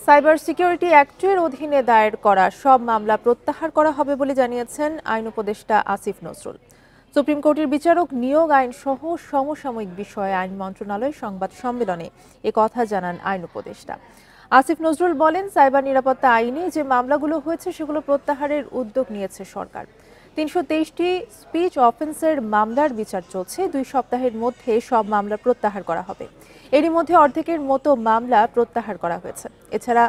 Cyber security অ্যাক্টের অধীনে দায়ের করা সব মামলা প্রত্যাহার করা হবে বলে জানিয়েছেন আইন উপদেষ্টা আসিফ নজরুল। সুপ্রিম কোর্টের বিচারক নিয়োগ আইন সহ সমসাময়িক বিষয়ে আইন মন্ত্রণালয় সংবাদ সম্মেলনে কথা জানান আইন উপদেষ্টা। আসিফ নজরুল বলেন, সাইবার নিরাপত্তা আইনে যে মামলাগুলো হয়েছে সেগুলো প্রত্যাহারের উদ্যোগ নিয়েছে সরকার। ৩২৩টি স্পিচ অফেন্সের মামলার বিচার চলছে। ২ সপ্তাহের মধ্যে সব মামলা প্রত্যাহার করা হবে। এরই মধ্যে অর্ধেকের মতো মামলা প্রত্যাহার করা হয়েছে। এছাড়া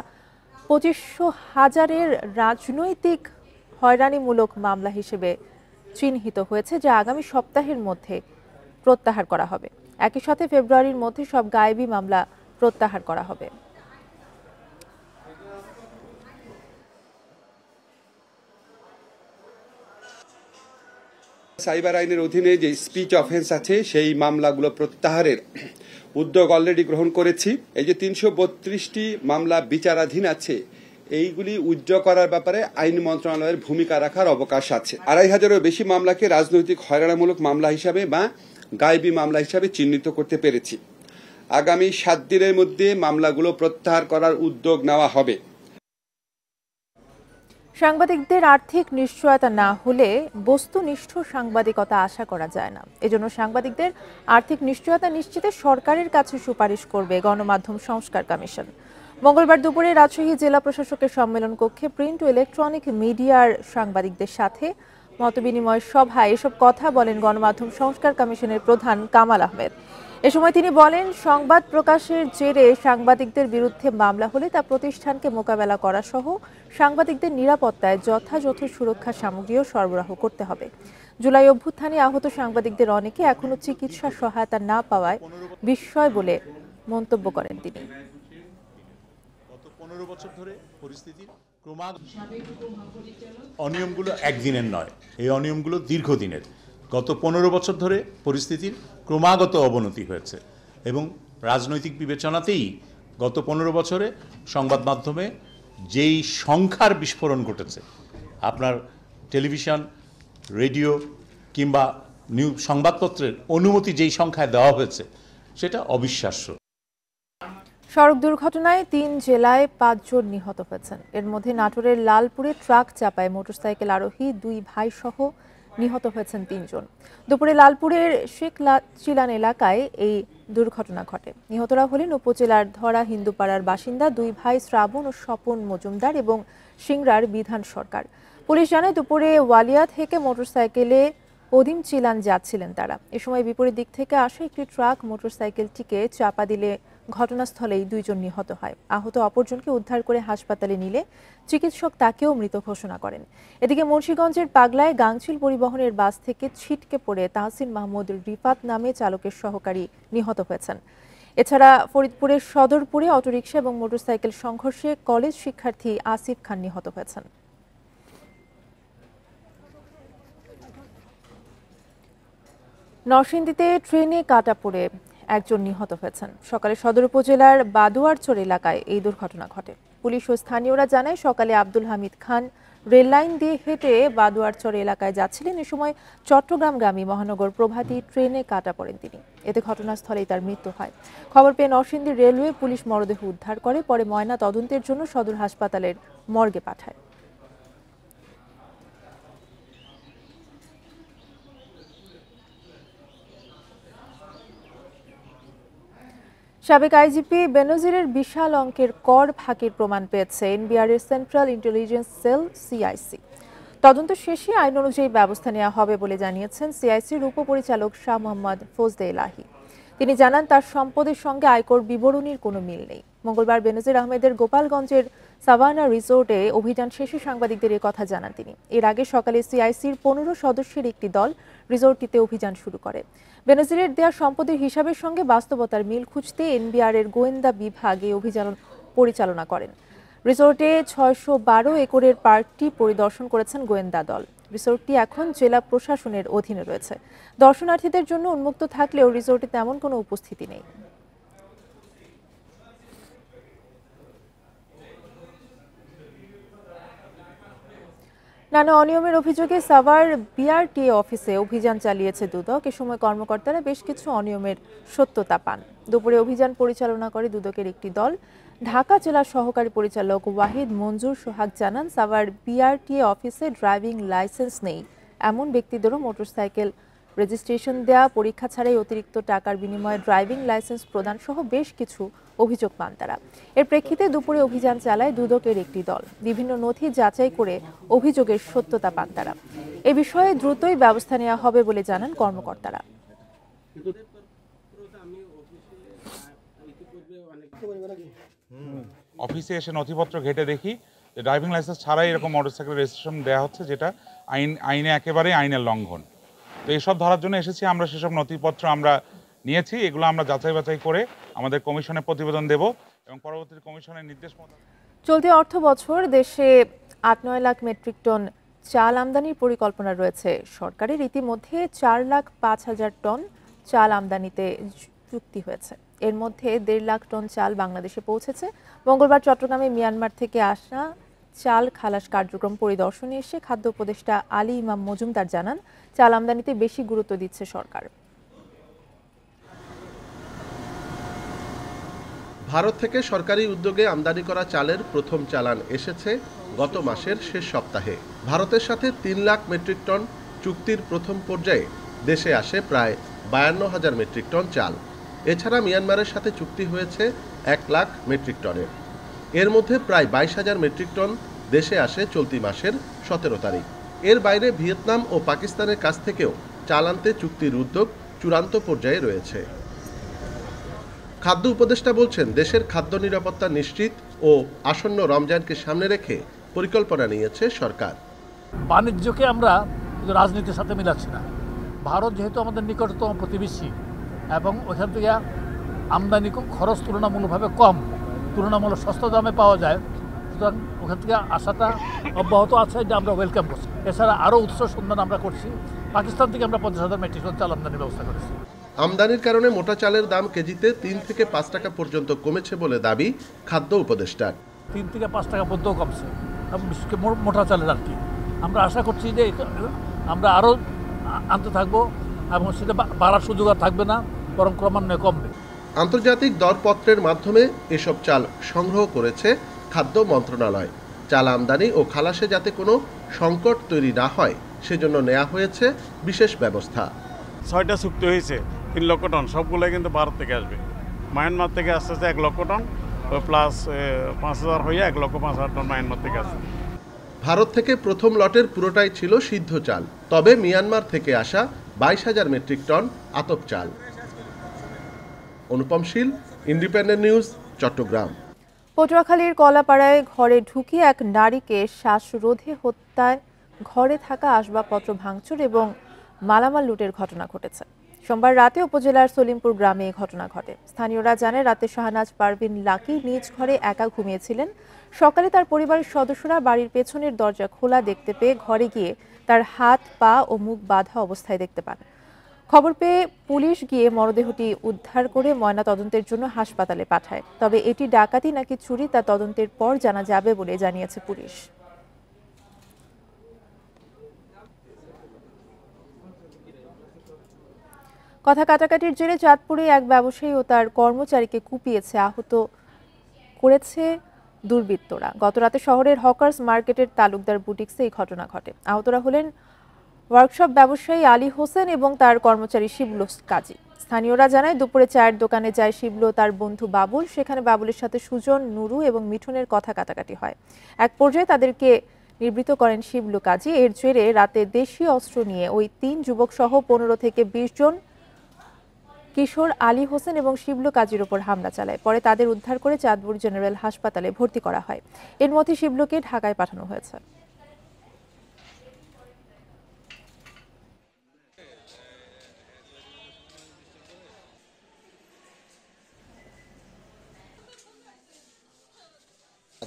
২৫০০০-এর রাজনৈতিক হয়রানিমূলক মামলা হিসেবে চিহ্নিত হয়েছে, যা আগামী সপ্তাহের মধ্যে প্রত্যাহার করা হবে। একই সাথে ফেব্রুয়ারির মধ্যে সব গায়েবী মামলা প্রত্যাহার করা হবে। সাইবার আইনের অধীনে যে স্পিচ অফেন্স আছে সেই মামলাগুলো প্রত্যাহারের উদ্যোগ অলরেডি গ্রহণ করেছি। এই যে ৩৩২টি মামলা বিচারাধীন আছে, এইগুলি উইথড্র করার ব্যাপারে আইন মন্ত্রণালয়ের ভূমিকা রাখার অবকাশ আছে। ২৫০০-এরও বেশি মামলাকে রাজনৈতিক হয়রানিমূলক মামলা হিসাবে বা গায়েবী মামলা হিসাবে চিহ্নিত করতে পেরেছি। আগামী ৭ দিনের মধ্যে মামলাগুলো প্রত্যাহার করার উদ্যোগ নেওয়া হবে। সাংবাদিকদের আর্থিক নিশ্চয়তা না হলে বস্তুনিষ্ঠ সাংবাদিকতা আশা করা যায় না। এজন্য সাংবাদিকদের আর্থিক নিশ্চয়তা নিশ্চিতে সরকারের কাছে সুপারিশ করবে গণমাধ্যম সংস্কার কমিশন। মঙ্গলবার দুপুরে রাজশাহী জেলা প্রশাসকের সম্মেলন কক্ষে প্রিন্ট ও ইলেকট্রনিক মিডিয়ার সাংবাদিকদের সাথে মতবিনিময় সভায় এসব কথা বলেন গণমাধ্যম সংস্কার কমিশনের প্রধান কামাল আহমেদ। এ সময় তিনি বলেন, সংবাদ প্রকাশের জেরে সাংবাদিকদের বিরুদ্ধে মামলা হলে তা প্রতিষ্ঠানকে মোকাবেলা করা সহ সাংবাদিকদের নিরাপত্তায় যথাযথ সুরক্ষা সামগ্রীও সরবরাহ করতে হবে। জুলাই অভ্যুত্থানে আহত সাংবাদিকদের অনেকে এখনো চিকিৎসা সহায়তা না পাওয়ায় বিস্ময় বলে মন্তব্য করেন তিনি। গত ১৫ বছর ধরে পরিস্থিতির অনিয়মগুলো একদিনের নয়, এই অনিয়মগুলো দীর্ঘদিনের। গত ১৫ বছর ধরে পরিস্থিতির ক্রমাগত অবনতি হয়েছে এবং রাজনৈতিক বিবেচনাতেই গত ১৫ বছরে সংবাদ মাধ্যমে যেই সংখ্যার বিস্ফোরণ ঘটেছে, আপনার টেলিভিশন, রেডিও কিংবা সংবাদপত্রের অনুমতি যেই সংখ্যায় দেওয়া হয়েছে সেটা অবিশ্বাস্য। সড়ক দুর্ঘটনায় ৩ জেলায় ৫ জন নিহত হয়েছেন। এর মধ্যে নাটোরের লালপুরে ট্রাক চাপায় মোটরসাইকেল আরোহী ২ ভাই সহ নিহত হয়েছেন ৩ জন। দুপুরে লালপুরের শেখ চিলান এলাকায় এই দুর্ঘটনা ঘটে। নিহতরা হলেন উপজেলার ধরা হিন্দুপাড়ার বাসিন্দা ২ ভাই শ্রাবণ ও স্বপন মজুমদার এবং সিংড়ার বিধান সরকার। পুলিশ জানায়, দুপুরে ওয়ালিয়া থেকে মোটরসাইকেলে অদিম চিলান যাচ্ছিলেন তারা। এ সময় বিপরীত দিক থেকে আসা একটি ট্রাক মোটরসাইকেলটিকে চাপা দিলে ঘটনাস্থলেই ২ জন নিহত হয়। আহত অপরজনকে উদ্ধার করে হাসপাতালে নিলে চিকিৎসক তাকেও মৃত ঘোষণা করেন। এদিকে মুন্সিগঞ্জের পাগলায় গাংচিল পরিবহনের বাস থেকে ছিটকে পড়ে তাহসিন মাহমুদ রিফাত নামে চালকের সহকারী নিহত হয়েছেন। এছাড়া ফরিদপুরের সদরপুরে অটোরিকশা এবং মোটরসাইকেল সংঘর্ষে কলেজ শিক্ষার্থী আসিফ খান নিহত হয়েছেন। নরসিংদীতে ট্রেনে কাটা পড়ে একজন নিহত হয়েছেন। সকালে সদর উপজেলার বাদুয়ারচর এলাকায় এই দুর্ঘটনা ঘটে। পুলিশ ও স্থানীয়রা জানায়, সকালে আব্দুল হামিদ খান রেললাইন দিয়ে হেঁটে বাদুয়ারচর এলাকায় যাচ্ছিলেন। এ সময় চট্টগ্রামগামী মহানগর প্রভাতী ট্রেনে কাটা পড়েন তিনি। এতে ঘটনাস্থলেই তার মৃত্যু হয়। খবর পেয়ে নরসিংদী রেলওয়ে পুলিশ মরদেহ উদ্ধার করে পরে ময়না তদন্তের জন্য সদর হাসপাতালের মর্গে পাঠায়। সাবেক আইজিপি বেনজিরের বিশাল অঙ্কের কর ফাঁকির প্রমাণ পেয়েছে এনবিআরের সেন্ট্রাল ইন্টেলিজেন্স সেল সিআইসি। তদন্ত শেষে আইন অনুযায়ী ব্যবস্থা নেওয়া হবে বলে জানিয়েছেন সিআইসির উপপরিচালক শাহ মোহাম্মদ ফজলে এলাহি। তিনি জানান, তার সম্পদের সঙ্গে আয়কর বিবরণীর কোনো মিল নেই। মঙ্গলবার বেনজির আহমেদের গোপালগঞ্জের সাভানা রিসোর্টে অভিযান শেষে সাংবাদিকদের এ কথা জানান তিনি। এর আগে সকালে সিআইসির ১৫ সদস্যের একটি দল রিসোর্টটিতে অভিযান শুরু করে। বেনজিরের দেয়া সম্পদের হিসাবের সঙ্গে বাস্তবতার মিল খুঁজতে এনবিআরের গোয়েন্দা বিভাগ এই অভিযান পরিচালনা করেন। রিসোর্টে ৬১২ একরের পার্কটি পরিদর্শন করেছেন গোয়েন্দা দল। রিসোর্টটি এখন জেলা প্রশাসনের অধীনে রয়েছে। দর্শনার্থীদের জন্য উন্মুক্ত থাকলেও রিসোর্টে তেমন কোনো উপস্থিতি নেই। নানা অনিয়মের অভিযোগে সাভার বিআরটিএ অফিসে অভিযান চালিয়েছে দুদক। এ সময় কর্মকর্তারা বেশ কিছু অনিয়মের সত্যতা পান। দুপুরে অভিযান পরিচালনা করে দুদকের একটি দল ঢাকা জেলার সহকারী পরিচালক ওয়াহিদ মঞ্জুর সোহাগ জানান, সাভার বিআরটিএ অফিসে ড্রাইভিং লাইসেন্স নেই এমন ব্যক্তিদেরও মোটরসাইকেল রেজিস্ট্রেশন দেয়া, পরীক্ষা ছাড়াই অতিরিক্ত টাকার বিনিময়ে ড্রাইভিং লাইসেন্স প্রদান সহ বেশ কিছু অভিযোগ পান তারা। এর প্রেক্ষিতে দুপুরে অভিযান চালায় দুদকের একটি দল। বিভিন্ন নথি যাচাই করে অভিযোগের সত্যতা পান তারা। এ বিষয়ে দ্রুতই ব্যবস্থা নেওয়া হবে বলে জানান কর্মকর্তারা। অফিসে এসে নথিপত্র ঘেটে দেখি যে ড্রাইভিং লাইসেন্স ছাড়াই এরকম মোটরসাইকেল রেজিস্ট্রেশন দেওয়া হচ্ছে, যেটা আইনে একেবারে আইনের লঙ্ঘন। তো এইসব ধরার জন্য এসেছি আমরা, সেসব নথিপত্র আমরা নিয়েছি, এগুলো আমরা যাচাই বাছাই করে আমাদের কমিশনে প্রতিবেদন দেব এবং পরবর্তী কমিশনের নির্দেশ মতো। চলতি অর্থ বছর দেশে ৮-৯ লাখ মেট্রিক টন চাল আমদানির পরিকল্পনা রয়েছে সরকারের। ইতিমধ্যে 4,05,000 টন চাল আমদানিতে চুক্তি হয়েছে। এর মধ্যে 1.5 লাখ টন চাল বাংলাদেশে পৌঁছেছে। মঙ্গলবার চট্টগ্রামে মিয়ানমার থেকে আসা চাল খালাস কার্যক্রম পরিদর্শনে এসে খাদ্য উপদেষ্টা আলী ইমাম মজুমদার জানান, চাল আমদানিতে বেশি গুরুত্ব দিচ্ছে সরকার। ভারত থেকে সরকারি উদ্যোগে আমদানি করা চালের প্রথম চালান এসেছে গত মাসের শেষ সপ্তাহে। ভারতের সাথে 3 লাখ মেট্রিক টন চুক্তির প্রথম পর্যায়ে দেশে আসে প্রায় 52,000 মেট্রিক টন চাল। এছাড়া মিয়ানমারের সাথে চুক্তি হয়েছে 1 লাখ মেট্রিক টনের। এর মধ্যে প্রায় 22,000 মেট্রিক টন দেশে আসে চলতি মাসের 17 তারিখ। এর বাইরে ভিয়েতনাম ও পাকিস্তানের কাছ থেকেও চাল আনতে চুক্তির উদ্যোগ চূড়ান্ত পর্যায়ে রয়েছে। খাদ্য উপদেষ্টা বলছেন, দেশের খাদ্য নিরাপত্তা নিশ্চিত ও আসন্ন রমজানকে সামনে রেখে পরিকল্পনা নিয়েছে সরকার। বাণিজ্যকে আমরা রাজনীতির সাথে মিলাচ্ছি না। ভারত যেহেতু আমাদের নিকটতম প্রতিবেশী এবং ওইখান থেকে আমদানি খরচ তুলনামূলকভাবে কম, তুলনামূলক সস্তা দামে পাওয়া যায়, সুতরাং ওখান থেকে আসাটা অব্যাহত আছে, যে আমরা ওয়েলকাম করছি। এছাড়া আরও উৎস সন্ধান আমরা করছি। পাকিস্তান থেকে আমরা 50,000 মেট্রিক টন চাল আমদানির ব্যবস্থা করেছি। আমদানির কারণে মোটা চালের দাম কেজিতে 3 থেকে 5 টাকা পর্যন্ত কমেছে বলে দাবি খাদ্য উপদেষ্টার। 3 থেকে 5 টাকা পর্যন্ত কমছে, বিশেষ করে মোটা চালের আর কি। আমরা আশা করছি যে আমরা আরও আনতে থাকবো এবং সেটা বাড়ার সুযোগ আর থাকবে না, বরং ক্রমান্বয়ে কমবে। আন্তর্জাতিক দরপত্রের মাধ্যমে এসব চাল সংগ্রহ করেছে খাদ্য মন্ত্রণালয়। চাল আমদানি ও খালাসে যাতে কোনো সংকট তৈরি না হয় সেজন্য নেওয়া হয়েছে বিশেষ ব্যবস্থা। 6টা চুক্তি হয়েছে 3 লক্ষ টন, সবগুলোই কিন্তু ভারত থেকে আসবে। মায়ানমার থেকে আসতে 1 লক্ষ টন প্লাস 5,000 হয়ে 1,05,000 টন মায়ানমার থেকে আসবে। ভারত থেকে প্রথম লটের পুরোটাই ছিল সিদ্ধ চাল, তবে মিয়ানমার থেকে আসা 22,000 মেট্রিক টন আতপ চাল। অনুপম শীল, ইন্ডিপেন্ডেন্ট নিউজ, চট্টগ্রাম। পটুয়াখালীর কলাপাড়ায় ঘরে ঢুকিয়ে এক নারীকে শ্বাসরোধে হত্যায় ঘরে থাকা আসবাবপত্র ভাঙচুর এবং মালামাল লুটের ঘটনা ঘটেছে। সোমবার রাতে উপজেলার সলিমপুর গ্রামে এই ঘটনা ঘটে। স্থানীয়রা জানায়, রাতে শাহনাজ পারভিন লাকি নিজ ঘরে একা ঘুমিয়েছিলেন। সকালে তার পরিবারের সদস্যরা বাড়ির পেছনের দরজা খোলা দেখতে পেয়ে ঘরে গিয়ে তার হাত, পা ও মুখ বাঁধা অবস্থায় দেখতে পান। খবর পেয়ে পুলিশ গিয়ে মরদেহটি উদ্ধার করে ময়নাতদন্তের জন্য হাসপাতালে পাঠায়। তবে এটি ডাকাতি নাকি চুরি তা তদন্তের পর জানা যাবে বলে জানিয়েছে পুলিশ। কথা কাটাকাটির জেরে চাঁদপুরে এক ব্যবসায়ী ও তার কর্মচারীকে কুপিয়েছে, আহত করেছে দুর্বৃত্তরা। গতরাতে শহরের হকার্স মার্কেটের তালুকদার বুটিক্সে এই ঘটনা ঘটে। আহতরা হলেন ওয়ার্কশপ ব্যবসায়ী আলী হোসেন এবং তার কর্মচারী শিবলু কাজী। স্থানীয়রা জানায়, দুপুরে চায়ের দোকানে যায় শিবলু তার বন্ধু বাবুল। সেখানে বাবুলের সাথে সুজন, নুরু এবং মিঠুনের কথা কাটাকাটি হয়। এক পর্যায়ে তাদেরকে নিবৃত্ত করেন শিবলু কাজী। এর জেরে রাতে দেশীয় অস্ত্র নিয়ে ওই 3 যুবক সহ 15 থেকে 20 জন কিশোর আলী হোসেন এবং শিবলু কাজীর ওপর হামলা চালায়। পরে তাদের উদ্ধার করে চাঁদপুর জেনারেল হাসপাতালে ভর্তি করা হয়। এর মধ্যে শিবলুকে ঢাকায় পাঠানো হয়েছে।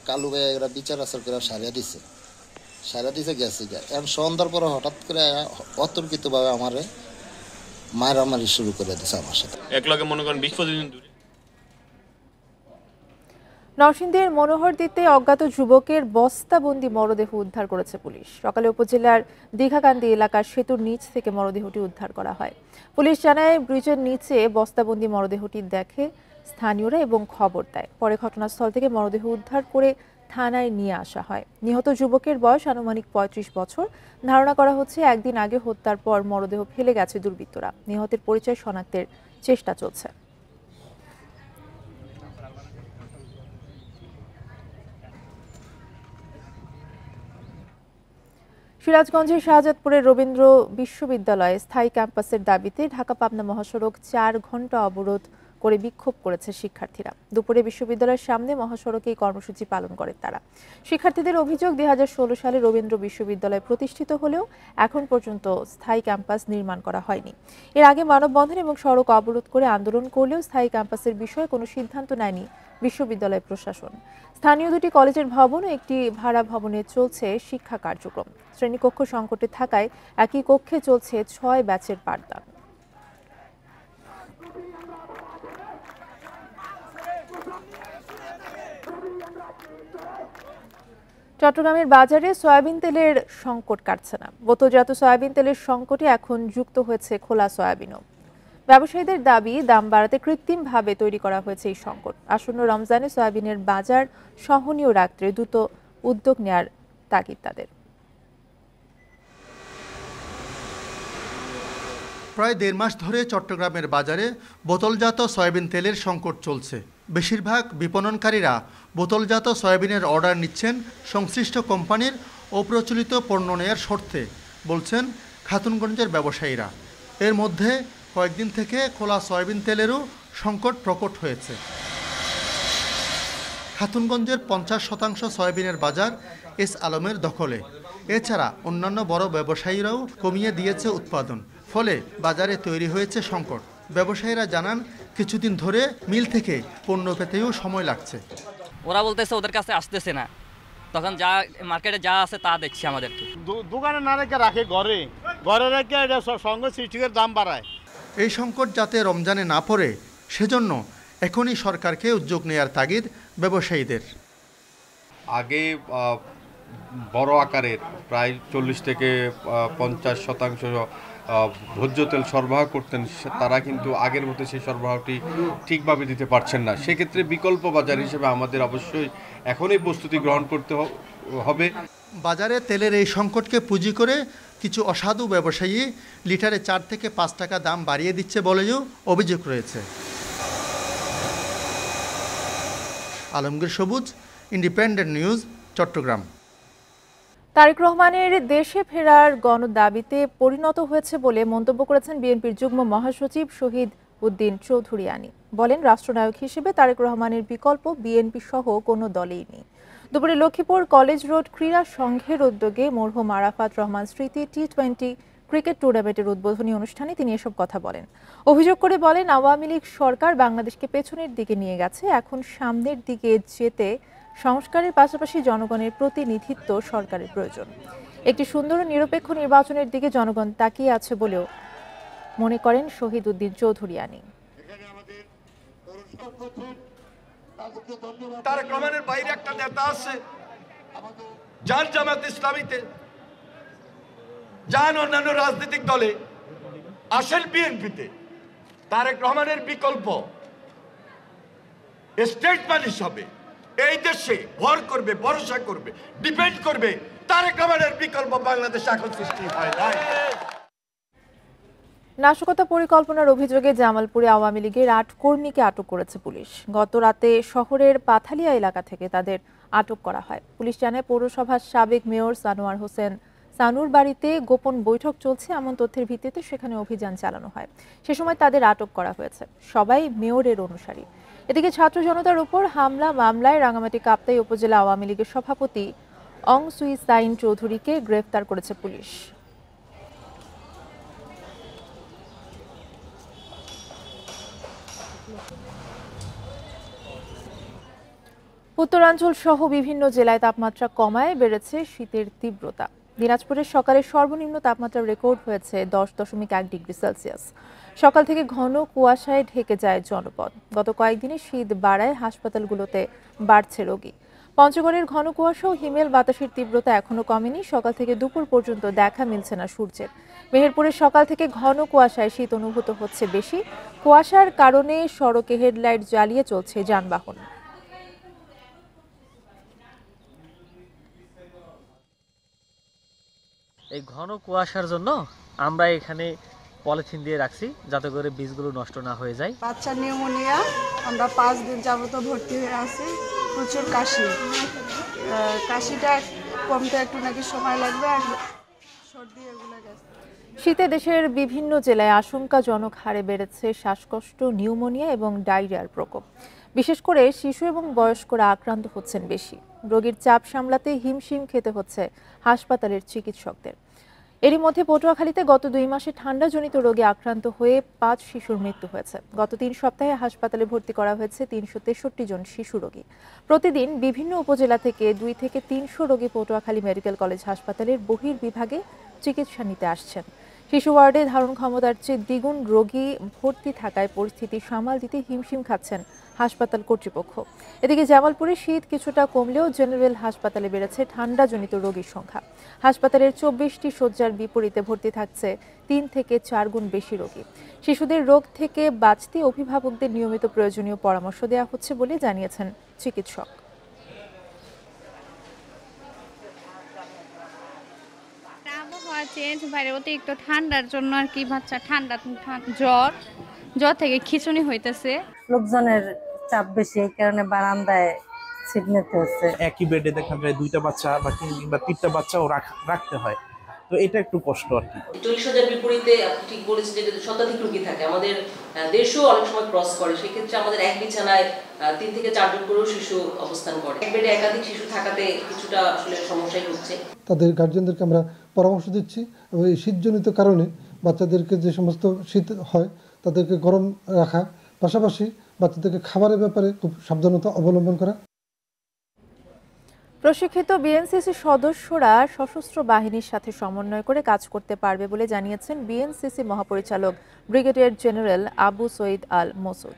কালু ভাই এরা বিচার আচার করে সারিয়া দিছে গেছে এখন সন্ধ্যার পরে হঠাৎ করে অতর্কিতভাবে আমারে মারামারি শুরু করে দিছে আমার সাথে। একলাগে মনে করেন 20-25 দিন দূরে। নরসিংদীর মনোহরদীতে অজ্ঞাত যুবকের বস্তাবন্দি মরদেহ উদ্ধার করেছে পুলিশ। সকালে উপজেলার দীঘাকান্দি এলাকার সেতুর নিচ থেকে মরদেহটি উদ্ধার করা হয়। পুলিশ জানায়, ব্রিজের নিচে বস্তাবন্দি মরদেহটি দেখে স্থানীয়রা এবং খবর দেয়। পরে ঘটনাস্থল থেকে মরদেহ উদ্ধার করে থানায় নিয়ে আসা হয়। নিহত যুবকের বয়স আনুমানিক ৩৫ বছর। ধারণা করা হচ্ছে একদিন আগে হত্যার পর মরদেহ ফেলে গেছে দুর্বৃত্তরা। নিহতের পরিচয় শনাক্তের চেষ্টা চলছে। সিরাজগঞ্জের শাহজাদপুরের রবীন্দ্র বিশ্ববিদ্যালয়ে স্থায়ী ক্যাম্পাসের দাবিতে ঢাকা পাবনা মহাসড়ক ৪ ঘণ্টা অবরোধ করে বিক্ষোভ করেছে শিক্ষার্থীরা। দুপুরে বিশ্ববিদ্যালয়ের সামনে মহাসড়কে এই কর্মসূচি পালন করেন তারা। শিক্ষার্থীদের অভিযোগ, ২০১৬ সালে রবীন্দ্র বিশ্ববিদ্যালয় প্রতিষ্ঠিত হলেও এখন পর্যন্ত স্থায়ী ক্যাম্পাস নির্মাণ করা হয়নি। এর আগে মানববন্ধন এবং সড়ক অবরোধ করে আন্দোলন করলেও স্থায়ী ক্যাম্পাসের বিষয়ে কোনো সিদ্ধান্ত নেয়নি বিশ্ববিদ্যালয় প্রশাসন। স্থানীয় দুটি কলেজের ভবন ও একটি ভাড়া ভবনে চলছে শিক্ষা কার্যক্রম। শ্রেণীকক্ষ সংকটে থাকায় একই কক্ষে চলছে ৬ ব্যাচের পাঠদান। চট্টগ্রামের বাজারে সয়াবিন তেলের সংকট কাটছে না। বোতলজাত সয়াবিন তেলের সংকটে এখন যুক্ত হয়েছে খোলা সয়াবিনও। ব্যবসায়ীদের দাবি, দাম বাড়াতে কৃত্রিমভাবে তৈরি করা হয়েছে এই সংকট। আসন্ন রমজানে সয়াবিনের বাজার সহনীয় রাখতে দ্রুত উদ্যোগ নেয়ার তাগিদ তাদের। প্রায় ১.৫ মাস ধরে চট্টগ্রামের বাজারে বোতলজাত সয়াবিন তেলের সংকট চলছে। বেশিরভাগ বিপণনকারীরা বোতলজাত সয়াবিনের অর্ডার নিচ্ছেন সংশ্লিষ্ট কোম্পানির অপ্রচলিত পণ্য নেয়ার শর্তে, বলছেন খাতুনগঞ্জের ব্যবসায়ীরা। এর মধ্যে কয়েকদিন থেকে খোলা সয়াবিন তেলেরও সংকট প্রকট হয়েছে। খাতুনগঞ্জের ৫০% সয়াবিনের বাজার এস আলমের দখলে। এছাড়া অন্যান্য বড় ব্যবসায়ীরাও কমিয়ে দিয়েছে উৎপাদন, ফলে বাজারে তৈরি হয়েছে সংকট। ব্যবসায়ীরা জানান, কিছুদিন ধরে মিল থেকে পণ্য পেতেও সময় লাগছে। ওরা বলতেছে ওদের কাছে আসতেছে না, তখন যা মার্কেটে যা আছে তা দেখছি আমাদেরকে। দোকানে না রেখে রাখে, ঘরে রেখে এটা সঙ্গে সৃষ্টিকের দাম বাড়ায়। এই সংকট যাতে রমজানে না পড়ে, সেজন্য এখনই সরকারকে উদ্যোগ নেয়ার তাগিদ ব্যবসায়ীদের। আগে বড় আকারের প্রায় ৪০ থেকে ৫০% ভোজ্য তেল সরবরাহ করতেন, তারা কিন্তু আগের মতো সেই সরবরাহটি ঠিকভাবে দিতে পারছেন না। সেক্ষেত্রে বিকল্প বাজার হিসেবে আমাদের অবশ্যই এখনই প্রস্তুতি গ্রহণ করতে হবে। বাজারে তেলের এই সংকটকে পুঁজি করে কিছু অসাধু ব্যবসায়ী লিটারে ৪ থেকে ৫ টাকা দাম বাড়িয়ে দিচ্ছে বলেও অভিযোগ রয়েছে। আলমগীর সবুজ, ইন্ডিপেন্ডেন্ট নিউজ, চট্টগ্রাম। তারেক রহমানের দেশে ফেরার গণদাবিতে পরিণত হয়েছে বলে মন্তব্য করেছেন বিএনপির যুগ্ম মহাসচিব শহীদ উদ্দিন চৌধুরিয়ানী। বলেন, রাষ্ট্রনায়ক হিসেবে তারেক রহমানের বিকল্প বিএনপি সহ কোনো দলেই নেই। দুপুরে লক্ষ্মীপুর কলেজ রোড ক্রীড়া সংঘের উদ্যোগে মরহুম আরাফাত রহমান স্মৃতি টি-20 ক্রিকেট টুর্নামেন্টের উদ্বোধনী অনুষ্ঠানে তিনি এসব কথা বলেন। অভিযোগ করে বলেন, আওয়ামী লীগ সরকার বাংলাদেশকে পেছনের দিকে নিয়ে গেছে, এখন সামনের দিকে যেতে সংস্কারের পাশাপাশি জনগণের প্রতিনিধিত্ব সরকারের প্রয়োজন। একটি সুন্দর ও নিরপেক্ষ নির্বাচনের দিকে জনগণ তাকিয়ে আছে বলেও মনে করেন শহীদ উদ্দিন চৌধুরিয়ানী। তারেক রহমানের বাইরে একটা নেতা আছে, যান জামায়াত ইসলামীতে, যান অন্যান্য রাজনৈতিক দলে, আসেন বিএনপিতে। তারেক রহমানের বিকল্প স্টেটম্যান হিসাবে এই দেশে ভর করবে, ভরসা করবে, ডিপেন্ড করবে। তারেক রহমানের বিকল্প বাংলাদেশ এখন সৃষ্টি হয় নাই। নাশকতা পরিকল্পনার অভিযোগে জামালপুরে আওয়ামী লীগের ৮ কর্মীকে আটক করেছে পুলিশ। গত রাতে শহরের পাথালিয়া এলাকা থেকে তাদের আটক করা হয়। পুলিশ জানায়, পৌরসভার সাবেক মেয়র সানোয়ার হোসেন সানুর বাড়িতে গোপন বৈঠক চলছে এমন তথ্যের ভিত্তিতে সেখানে অভিযান চালানো হয়। সে সময় তাদের আটক করা হয়েছে। সবাই মেয়রের অনুসারী। এদিকে ছাত্র জনতার উপর হামলা মামলায় রাঙামাটি কাপ্তাই উপজেলা আওয়ামী লীগের সভাপতি অং সুই সাইন চৌধুরীকে গ্রেফতার করেছে পুলিশ। উত্তরাঞ্চল সহ বিভিন্ন জেলায় তাপমাত্রা কমায় বেড়েছে শীতের তীব্রতা। দিনাজপুরের সকালে সর্বনিম্ন তাপমাত্রা রেকর্ড হয়েছে 10.1 ডিগ্রি সেলসিয়াস। সকাল থেকে ঘন কুয়াশায় ঢেকে যায় জনপদ। গত কয়েকদিনে শীত বাড়ায় হাসপাতালগুলোতে বাড়ছে রোগী। পঞ্চগড়ের ঘন কুয়াশা ও হিমেল বাতাসের তীব্রতা এখনো কমেনি। সকাল থেকে দুপুর পর্যন্ত দেখা মিলছে না সূর্যের। মেহেরপুরে সকাল থেকে ঘন কুয়াশায় শীত অনুভূত হচ্ছে বেশি। কুয়াশার কারণে সড়কে হেডলাইট জ্বালিয়ে চলছে যানবাহন। এই ঘন কুয়াশার জন্য আমরা এখানে পলিথিন দিয়ে রাখছি যাতে করে বীজগুলো নষ্ট না হয়ে যায়। বাচ্চার নিউমোনিয়া, আমরা 5 দিন যাবত ভর্তি হয়ে আছি। প্রচুর কাশিটা কমতে একটু নাকি সময় লাগবে, আর সর্দি এগুলো গেছে। শীতে দেশের বিভিন্ন জেলায় আশঙ্কাজনক হারে বেড়েছে শ্বাসকষ্ট, নিউমোনিয়া এবং ডায়রিয়ার প্রকোপ। বিশেষ করে শিশু এবং বয়স্করা আক্রান্ত হচ্ছেন বেশি। রোগীর চাপ সামলাতে হিমশিম খেতে হচ্ছে হাসপাতালের চিকিৎসকদের। এরই মধ্যে পটুয়াখালীতে গত 2 মাসে ঠান্ডাজনিত রোগে আক্রান্ত হয়ে 5 শিশুর মৃত্যু হয়েছে। গত 3 সপ্তাহে হাসপাতালে ভর্তি করা হয়েছে 363 জন শিশু রোগী। প্রতিদিন বিভিন্ন উপজেলা থেকে 2 থেকে 300 রোগী পটুয়াখালী মেডিকেল কলেজ হাসপাতালের বহির্বিভাগে চিকিৎসা নিতে আসছেন। শিশু ওয়ার্ডে ধারণ ক্ষমতার চেয়ে দ্বিগুণ রোগী ভর্তি থাকায় পরিস্থিতি সামাল দিতে হিমশিম খাচ্ছেন হাসপাতাল কর্তৃপক্ষ। এদিকে জামালপুরে শীত কিছুটা কমলেও জেনারেল হাসপাতালে বেড়েছে ঠান্ডাজনিত রোগীর সংখ্যা। হাসপাতালের 24টি শয্যার বিপরীতে ভর্তি থাকছে 3 থেকে 4 গুণ বেশি রোগী। শিশুদের রোগ থেকে বাঁচতে অভিভাবকদের নিয়মিত প্রয়োজনীয় পরামর্শ দেওয়া হচ্ছে বলে জানিয়েছেন চিকিৎসক। আবহাওয়া চেঞ্জ, বাইরে অতিরিক্ত ঠান্ডার জন্য আর কি বাচ্চা ঠান্ডা জ্বর থেকে খিঁচুনি হইতেছে। লোকজনের চাপ বেশি, এই কারণে বারান্দায় সিট নিতে হচ্ছে। একই বেডে দেখা যায় 2টা বাচ্চা বা 3টা বাচ্চাও রাখতে হয়, তো এটা একটু কষ্ট আর কি। 40,000 বিপরীতে আপনি ঠিক বলেছেন যে শতাধিক রোগী থাকে, আমাদের দেশও অনেক সময় ক্রস করে। সেক্ষেত্রে আমাদের এক বিছানায় 3 থেকে 4 জন করেও শিশু অবস্থান করে। এক বেডে একাধিক শিশু থাকাতে কিছুটা আসলে সমস্যাই হচ্ছে। তাদের গার্জিয়ানদেরকে আমরা পরামর্শ দিচ্ছি এবং এই শীতজনিত কারণে বাচ্চাদেরকে যে সমস্ত শীত হয় তাদেরকে গরম রাখা, পাশাপাশি বাচ্চাদেরকে খাবারের ব্যাপারে খুব সাবধানতা অবলম্বন করা। প্রশিক্ষিত বিএনসিসি সদস্যরা সশস্ত্র বাহিনীর সাথে সমন্বয় করে কাজ করতে পারবে বলে জানিয়েছেন বিএনসিসি মহাপরিচালক ব্রিগেডিয়ার জেনারেল আবু সঈদ আল মসুদ।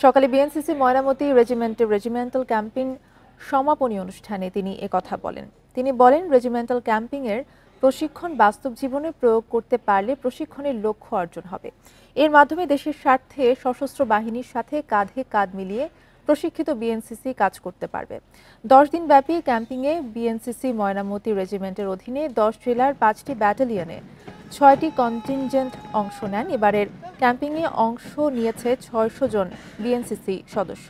সকালে বিএনসিসি ময়নামতি রেজিমেন্টের রেজিমেন্টাল ক্যাম্পিং সমাপনী অনুষ্ঠানে তিনি একথা বলেন। তিনি বলেন, রেজিমেন্টাল ক্যাম্পিংয়ের প্রশিক্ষণ বাস্তব জীবনে প্রয়োগ করতে পারলে প্রশিক্ষণের লক্ষ্য অর্জন হবে। এর মাধ্যমে দেশের স্বার্থে সশস্ত্র বাহিনীর সাথে কাঁধে কাঁধ মিলিয়ে প্রশিক্ষিত বিএনসিসি কাজ করতে পারবে। 10 দিন ব্যাপী ক্যাম্পিংয়ে বিএনসিসি ময়নামতি রেজিমেন্টের অধীনে 10 জেলার 5টি ব্যাটালিয়নে 6টি কন্টিনজেন্ট অংশ নেন। এবারের ক্যাম্পিংয়ে অংশ নিয়েছে 600 জন বিএনসিসি সদস্য।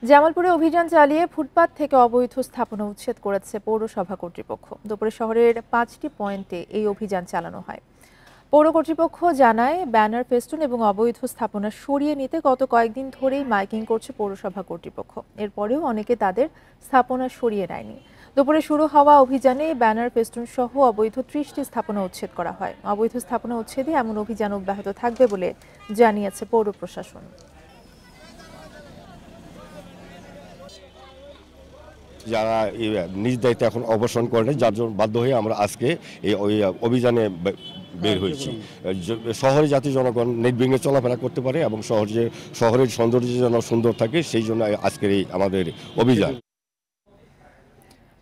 জামালপুরে অভিযান চালিয়ে ফুটপাত থেকে অবৈধ স্থাপনা উচ্ছেদ করেছে পৌরসভা কর্তৃপক্ষ। দুপুরে শহরের 5টি পয়েন্টে এই অভিযান চালানো হয়। পৌর কর্তৃপক্ষ জানায়, ব্যানার, ফেস্টুন এবং অবৈধ স্থাপনা সরিয়ে নিতে গত কয়েকদিন ধরেই মাইকিং করছে পৌরসভা কর্তৃপক্ষ। এরপরেও অনেকে তাদের স্থাপনা সরিয়ে নেয়নি। দুপুরে শুরু হওয়া অভিযানে ব্যানার, ফেস্টুন সহ অবৈধ 30টি স্থাপনা উচ্ছেদ করা হয়। অবৈধ স্থাপনা উচ্ছেদে এমন অভিযান অব্যাহত থাকবে বলে জানিয়েছে পৌর প্রশাসন। যারা নিজ দায়িত্বে এখন অবসান করেন, যার জন্য বাধ্য হয়ে আমরা আজকে এই অভিযানে বের হয়েছি। শহরে যাতে জনগণ নির্বিঘ্নে চলাফেরা করতে পারে এবং শহরের সৌন্দর্য যেন সুন্দর থাকে, সেই জন্য আজকের এই আমাদের অভিযান।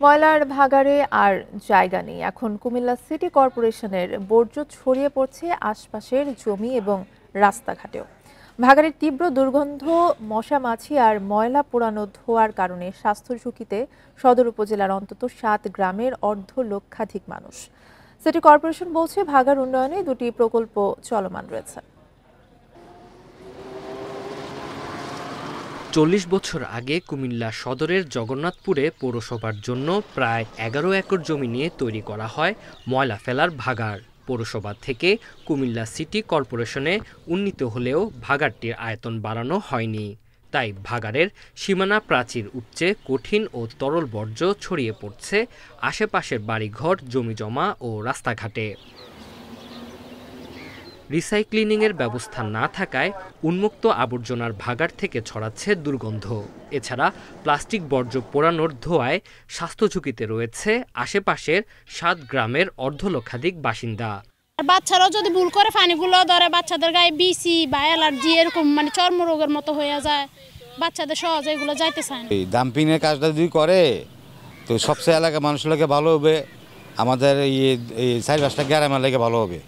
ময়লার ভাগাড়ে আর জায়গা নেই। এখন কুমিল্লা সিটি কর্পোরেশনের বর্জ্য ছড়িয়ে পড়ছে আশপাশের জমি এবং রাস্তাঘাটেও। ভাগাড়ের তীব্র দুর্গন্ধ, মশা, মাছি আর ময়লা পোড়ানো ধোয়ার কারণে স্বাস্থ্য ঝুঁকিতে সদর উপজেলার অন্তত 7 গ্রামের অর্ধলক্ষাধিক মানুষ। সিটি কর্পোরেশন বলছে, ভাগাড় উন্নয়নে 2টি প্রকল্প চলমান রয়েছে। 40 বছর আগে কুমিল্লা সদরের জগন্নাথপুরে পৌরসভার জন্য প্রায় 11 একর জমি নিয়ে তৈরি করা হয় ময়লা ফেলার ভাগাড়। পৌরসভা থেকে কুমিল্লা সিটি কর্পোরেশনে উন্নীত হলেও ভাগাড়টির আয়তন বাড়ানো হয়নি। তাই ভাগাড়ের সীমানা প্রাচীর উপচে কঠিন ও তরল বর্জ্য ছড়িয়ে পড়ছে আশেপাশের বাড়িঘর, জমিজমা ও রাস্তাঘাটে। রিসাইক্লিংয়ের ব্যবস্থা না থাকায় উন্মুক্ত আবর্জনার ভাগাড় থেকে ছড়াচ্ছে দুর্গন্ধ। এছাড়া প্লাস্টিক বর্জ্য পোড়ানোর ধোঁয়ায় স্বাস্থ্য ঝুঁকিতে রয়েছে আশেপাশের 7 গ্রামের অর্ধলক্ষাধিক বাসিন্দা। আর বাচ্চারাও যদি ভুল করে পানিগুলো ধরে বাচ্চাদের গায়ে বিসি বা অ্যালার্জি এরকম মানে চর্মরোগের মতো হয়ে যায়, বাচ্চাদের সহজে এগুলো যাইতে চায় না। এই ডাম্পিংয়ের কাজটা যদি করে তো সবচেয়ে এলাকা মানুষের লাগে ভালো হবে, আমাদের এই চারপাশটা গ্রামের লাগে ভালো হবে।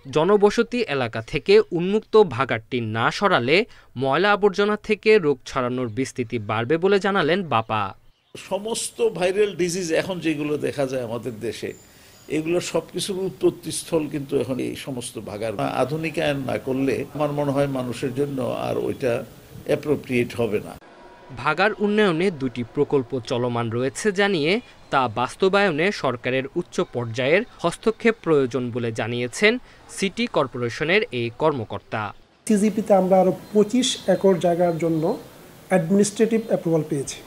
জনবসতি এলাকা থেকে উন্মুক্ত ভাগাড়টি না সরালে ময়লা আবর্জনা থেকে রোগ ছড়ানোর বিস্তৃতি বাড়বে বলে জানালেন বাপা। সমস্ত ভাইরাল ডিজিজ এখন যেগুলো দেখা যায় আমাদের দেশে, এগুলো সবকিছুর উৎপত্তিস্থল কিন্তু এখন এই সমস্ত ভাগাড়। আধুনিকায়ন না করলে আমার মনে হয় মানুষের জন্য আর ওইটা অ্যাপ্রোপ্রিয়েট হবে না। ভাগাড় উন্নয়নে 2টি প্রকল্প চলমান রয়েছে জানিয়ে তা বাস্তবায়নে সরকারের উচ্চ পর্যায়ের হস্তক্ষেপ প্রয়োজন বলে জানিয়েছেন সিটি কর্পোরেশনের এই কর্মকর্তা। সিজিপিতে আমরা আরও 25 একর জায়গার জন্য অ্যাডমিনিস্ট্রেটিভ অ্যাপ্রুভাল পেয়েছি।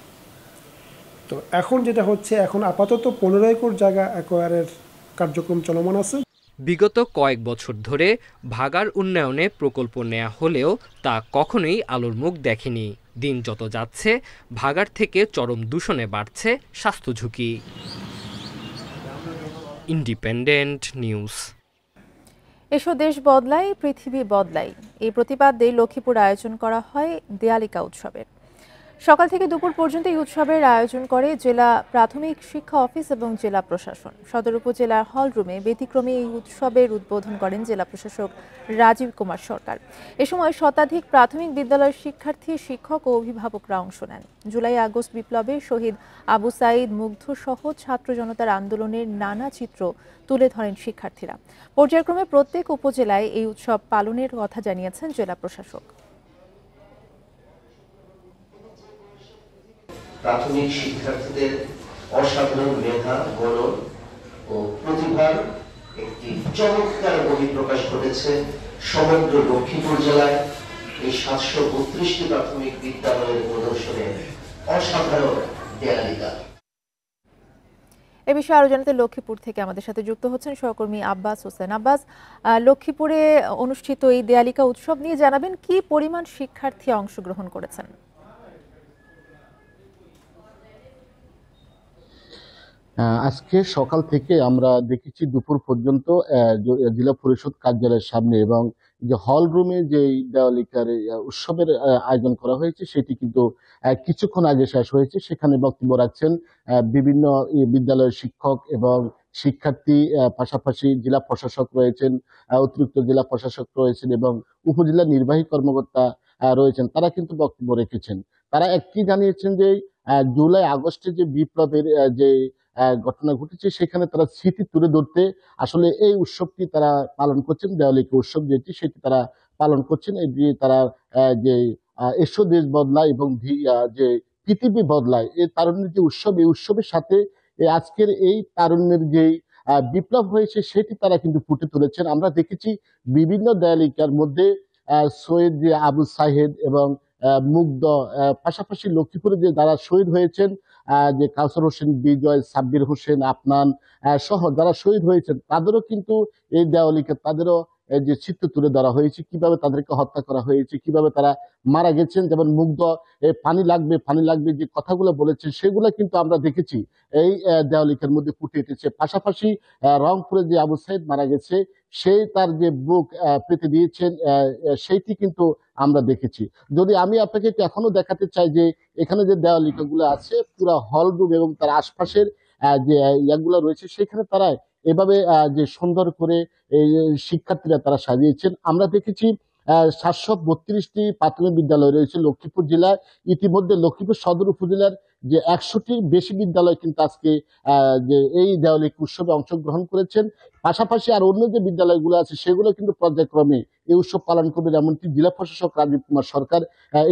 তো এখন যেটা হচ্ছে, এখন আপাতত 15 একর জায়গা অ্যাকোয়ারের কার্যক্রম চলমান আছে। বিগত কয়েক বছর ধরে ভাগাড় উন্নয়নে প্রকল্প নেওয়া হলেও তা কখনোই আলোর মুখ দেখেনি। দিন যত যাচ্ছে ভাগাড় থেকে চরম দূষণে বাড়ছে স্বাস্থ্য ঝুঁকি। Independent news. এসো দেশ বদলাই, পৃথিবী বদলাই, এই প্রতিবাদে লক্ষ্মীপুর আয়োজন করা হয় দেয়ালিকা উৎসবের। সকাল থেকে দুপুর পর্যন্ত এই উৎসবের আয়োজন করে জেলা প্রাথমিক শিক্ষা অফিস এবং জেলা প্রশাসন। সদর উপজেলার হল রুমে ব্যতিক্রমী এই উৎসবের উদ্বোধন করেন জেলা প্রশাসক রাজীব কুমার সরকার। এ সময় শতাধিক প্রাথমিক বিদ্যালয়ের শিক্ষার্থী, শিক্ষক ও অভিভাবকরা অংশ নেন। জুলাই আগস্ট বিপ্লবে শহীদ আবু সাঈদ, মুগ্ধ সহ ছাত্র জনতার আন্দোলনের নানা চিত্র তুলে ধরেন শিক্ষার্থীরা। পর্যায়ক্রমে প্রত্যেক উপজেলায় এই উৎসব পালনের কথা জানিয়েছেন জেলা প্রশাসক। প্রাথমিক শিক্ষার্থীদের অসাধারণ মেধা, গণন ও প্রতিভার একটি চমৎকার বহিঃপ্রকাশ ঘটেছে সমগ্র লক্ষ্মীপুর জেলায়। এই 732টি প্রাথমিক বিদ্যালয়ের প্রদর্শনে অসাধারণ দেয়ালিকা। এ বিষয়ে আরো জানাতে লক্ষ্মীপুর থেকে আমাদের সাথে যুক্ত হচ্ছেন সহকর্মী আব্বাস হোসেন। আব্বাস, লক্ষ্মীপুরে অনুষ্ঠিত এই দেয়ালিকা উৎসব নিয়ে জানাবেন কি পরিমাণ শিক্ষার্থী অংশগ্রহণ করেছেন? আজকে সকাল থেকে আমরা দেখেছি দুপুর পর্যন্ত জেলা পরিষদ কার্যালয়ের সামনে এবং যে হল রুমে যে দেওয়ালিকার উৎসবের আয়োজন করা হয়েছে সেটি কিন্তু কিছুক্ষণ আগে শেষ হয়েছে। সেখানে বক্তব্য রাখছেন বিভিন্ন বিদ্যালয়ের শিক্ষক এবং শিক্ষার্থী, পাশাপাশি জেলা প্রশাসক রয়েছেন, অতিরিক্ত জেলা প্রশাসক রয়েছেন এবং উপজেলা নির্বাহী কর্মকর্তা রয়েছেন। তারা কিন্তু বক্তব্য রেখেছেন। তারা একটি জানিয়েছেন যে জুলাই আগস্টে যে বিপ্লবের যে ঘটনা ঘটেছে সেখানে তারা স্মৃতি তুলে ধরতে আসলে এই উৎসবটি তারা পালন করছেন, দেওয়ালিকা উৎসব যেটি সেটি তারা পালন করছেন। এই যে তারা যে এসো দেশ বদলায় এবং যে পৃথিবী বদলায়, এই তারুণ্যের যে উৎসব, এই উৎসবের সাথে আজকের এই তারুণ্যের যে বিপ্লব হয়েছে সেটি তারা কিন্তু ফুটে তুলেছেন। আমরা দেখেছি বিভিন্ন দেয়ালিকার মধ্যে সৈয়দ যে আবু সাহেদ এবং মুগ্ধ, পাশাপাশি লক্ষ্মীপুরে যে যারা শহীদ হয়েছেন, যে কাউসার হোসেন বিজয়, সাব্বির হোসেন আপনান সহ যারা শহীদ হয়েছেন তাদেরও কিন্তু এই দেওয়ালিকা তাদেরও যে চিত্র তুলে ধরা হয়েছে, কিভাবে তাদেরকে হত্যা করা হয়েছে, কিভাবে তারা মারা গেছেন। যেমন মুগ্ধ পানি লাগবে যে কথাগুলো বলেছেন সেগুলো কিন্তু আমরা দেখেছি এই দেওয়ালিকার মধ্যে ফুটে উঠেছে। পাশাপাশি রংপুরে যে আবু সাইদ মারা গেছে সেই তার যে বুক পেতে দিয়েছেন সেইটি কিন্তু আমরা দেখেছি। যদি আমি আপনাকে এখনো দেখাতে চাই যে এখানে যে দেওয়ালিকাগুলো আছে পুরা হল রুম এবং তার আশপাশের যে ইয়াগুলো রয়েছে সেখানে তারা এভাবে যে সুন্দর করে শিক্ষার্থীরা তারা সাজিয়েছেন। আমরা দেখেছি 732টি প্রাথমিক বিদ্যালয় রয়েছে লক্ষ্মীপুর জেলায়। ইতিমধ্যে লক্ষ্মীপুর সদর উপজেলার যে 100টির বেশি বিদ্যালয় কিন্তু আজকে যে এই দেওয়ালিকা উৎসবে অংশগ্রহণ করেছেন। পাশাপাশি আর অন্য যে বিদ্যালয়গুলো আছে সেগুলো কিন্তু পর্যায়ক্রমে এই উৎসব পালন করবেন, এমনকি জেলা প্রশাসক রাজীব কুমার সরকার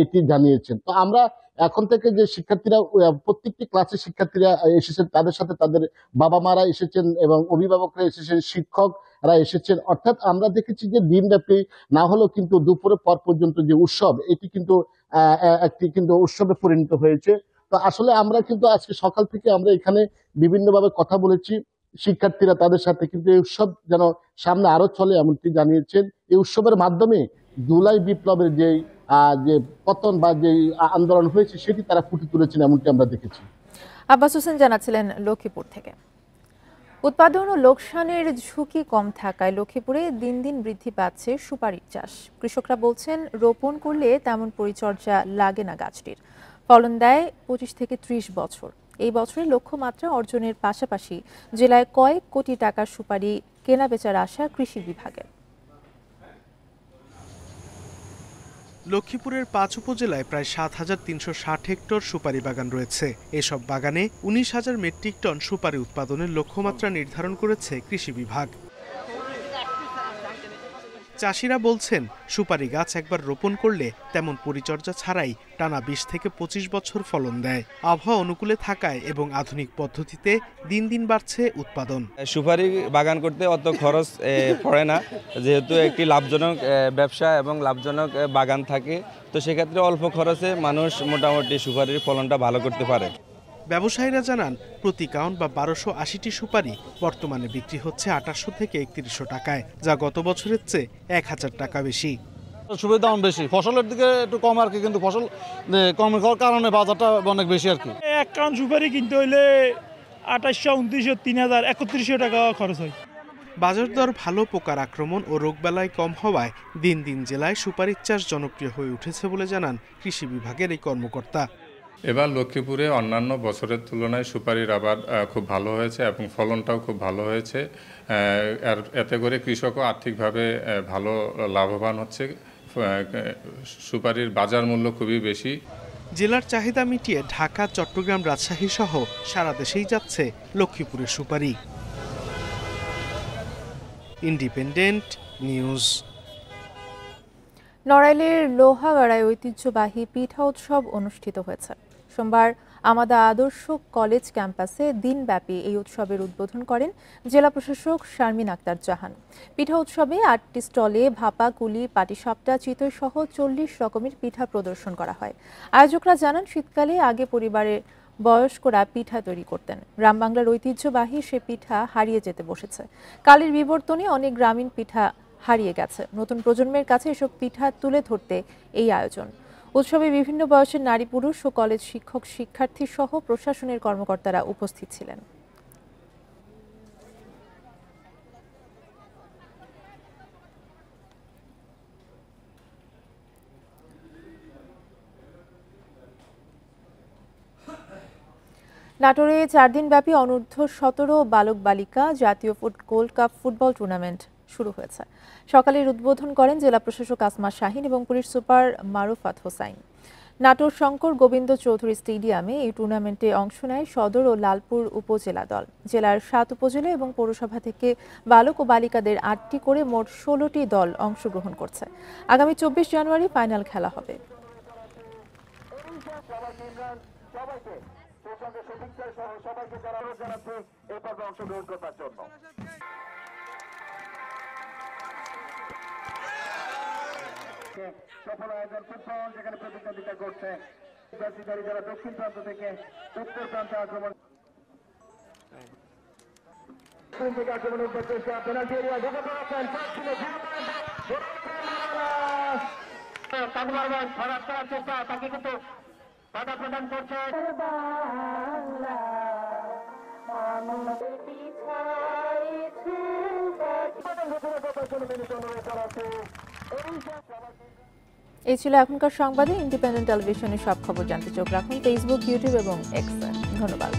এটি জানিয়েছেন। তো আমরা এখন থেকে যে শিক্ষার্থীরা প্রত্যেকটি ক্লাসের শিক্ষার্থীরা এসেছেন, তাদের সাথে তাদের বাবা মারা এসেছেন এবং অভিভাবকরা এসেছেন, শিক্ষকরা এসেছেন। অর্থাৎ আমরা দেখেছি যে দিনব্যাপী না হলেও কিন্তু দুপুরের পর পর্যন্ত যে উৎসব এটি কিন্তু একটি কিন্তু উৎসবে পরিণত হয়েছে। তো আসলে আমরা কিন্তু আজকে সকাল থেকে আমরা এখানে বিভিন্নভাবে কথা বলেছি শিক্ষার্থীরা তাদের সাথে, কিন্তু এই উৎসব যেন সামনে আরো চলে এমনটি জানিয়েছেন। এই উৎসবের মাধ্যমে জুলাই বিপ্লবের যে পতন বা যে আন্দোলন হয়েছে সেটি তারা ফুটে তুলেছেন এমনটি আমরা দেখেছি। আব্বাস হোসেন জানাচ্ছিলেন লক্ষ্মীপুর থেকে। উৎপাদন ও লোকসানের ঝুঁকি কম থাকায় লক্ষ্মীপুরে দিন দিন বৃদ্ধি পাচ্ছে সুপারির চাষ। কৃষকরা বলছেন রোপণ করলে তেমন পরিচর্যা লাগে না গাছটির, ফলন দেয় 25 থেকে 30 বছর। এই বছরে লক্ষ্যমাত্রা অর্জনের পাশাপাশি জেলায় কয়েক কোটি টাকার সুপারি কেনা বেচার আশা কৃষি বিভাগের। লক্ষ্মীপুরের 5 উপজেলায় প্রায় 7,360 হেক্টর সুপারি বাগান রয়েছে। এসব বাগানে 19,000 মেট্রিক টন সুপারি উৎপাদনের লক্ষ্যমাত্রা নির্ধারণ করেছে কৃষি বিভাগ। চাষিরা বলছেন সুপারি গাছ একবার রোপণ করলে তেমন পরিচর্যা ছাড়াই টানা 20 থেকে 25 বছর ফলন দেয়। আবহাওয়া অনুকূলে থাকায় এবং আধুনিক পদ্ধতিতে দিন দিন বাড়ছে উৎপাদন। সুপারি বাগান করতে অত খরচ পড়ে না, যেহেতু একটি লাভজনক ব্যবসা এবং লাভজনক বাগান থাকে, তো সেক্ষেত্রে অল্প খরচে মানুষ মোটামুটি সুপারির ফলনটা ভালো করতে পারে। ব্যবসায়ীরা জানান প্রতি কাউন্ট বা 1280টি সুপারি বর্তমানে বিক্রি হচ্ছে 2800 থেকে 3100 টাকায়, যা গত বছরের চেয়ে 1000 টাকা বেশি। সুপারির দাম বেশি, ফসলের দিকে একটু কম আর কি, কিন্তু ফসল কম হওয়ার কারণে বাজারটা অনেক বেশি আর কি। এক কাউন্ট সুপারি কিনতে হইলে 2800, 2900, 3000, 3100 টাকা খরচ হয়। বাজার দর ভালো, পোকার আক্রমণ ও রোগবালাই কম হওয়ায় দিন দিন জেলায় সুপারির চাষ জনপ্রিয় হয়ে উঠেছে বলে জানান কৃষি বিভাগের এই কর্মকর্তা। এবার লক্ষ্মীপুরে অন্যান্য বছরের তুলনায় সুপারির আবাদ খুব ভালো হয়েছে এবং ফলনটাও খুব ভালো হয়েছে। আর এতে করে কৃষকও আর্থিকভাবে ভালো লাভবান হচ্ছে। সুপারির বাজার মূল্য খুবই বেশি। জেলার চাহিদা মিটিয়ে ঢাকা, চট্টগ্রাম, রাজশাহী সহ সারা দেশেই যাচ্ছে লক্ষ্মীপুরের সুপারি। Independent News. নড়াইলের লোহাগাড়ায় ঐতিহ্যবাহী পিঠা উৎসব অনুষ্ঠিত হয়েছে। সোমবার আমাদা আদর্শ কলেজ ক্যাম্পাসে দিনব্যাপী এই উৎসবের উদ্বোধন করেন জেলা প্রশাসক শারমিন আক্তার জাহান। পিঠা উৎসবে 8টি স্টলে ভাপা, কুলি, পাটিসাপটা, চিতই সহ 40 রকমের পিঠা প্রদর্শন করা হয়। আয়োজকরা জানান শীতকালে আগে পরিবারের বয়স্করা পিঠা তৈরি করতেন। গ্রাম বাংলার ঐতিহ্যবাহী সে পিঠা হারিয়ে যেতে বসেছে। কালের বিবর্তনে অনেক গ্রামীণ পিঠা হারিয়ে গেছে। নতুন প্রজন্মের কাছে এসব পিঠা তুলে ধরতে এই আয়োজন। উৎসবে বিভিন্ন বয়সের নারী, পুরুষ ও কলেজ শিক্ষক, শিক্ষার্থী সহ প্রশাসনের কর্মকর্তারা উপস্থিত ছিলেন। নাটোরে 4 দিনব্যাপী অনূর্ধ্ব-17 বালক বালিকা জাতীয় গোল্ড কাপ ফুটবল টুর্নামেন্ট শুরু হয়েছে। সকালের উদ্বোধন করেন জেলা প্রশাসক আসমা শাহিন এবং পুলিশ সুপার মারুফাত হোসাইন। নাটোর শঙ্কর গোবিন্দ চৌধুরী স্টেডিয়ামে এই টুর্নামেন্টে অংশ নেয় সদর ও লালপুর উপজেলা দল। জেলার 7 উপজেলা এবং পৌরসভা থেকে বালক ও বালিকাদের 8টি করে মোট 16টি দল অংশগ্রহণ করছে। আগামী 24 জানুয়ারি ফাইনাল খেলা হবে। সফল আয়োজন ফুটবল, যেখানে প্রতিদ্বন্দ্বিতা করছে যারা দক্ষিণ প্রান্ত থেকে উত্তর প্রান্তে আক্রমণ চেষ্টা, পেনাল্টি এরিয়া ঢুকে পড়েছেন, ফরাত করার চেষ্টা, তাকে কিন্তু বাধা প্রদান করছে। এই ছিল এখনকার সংবাদে। ইন্ডিপেন্ডেন্ট টেলিভিশনের সব খবর জানতে চোখ রাখুন ফেসবুক, ইউটিউব এবং এক্সে। ধন্যবাদ।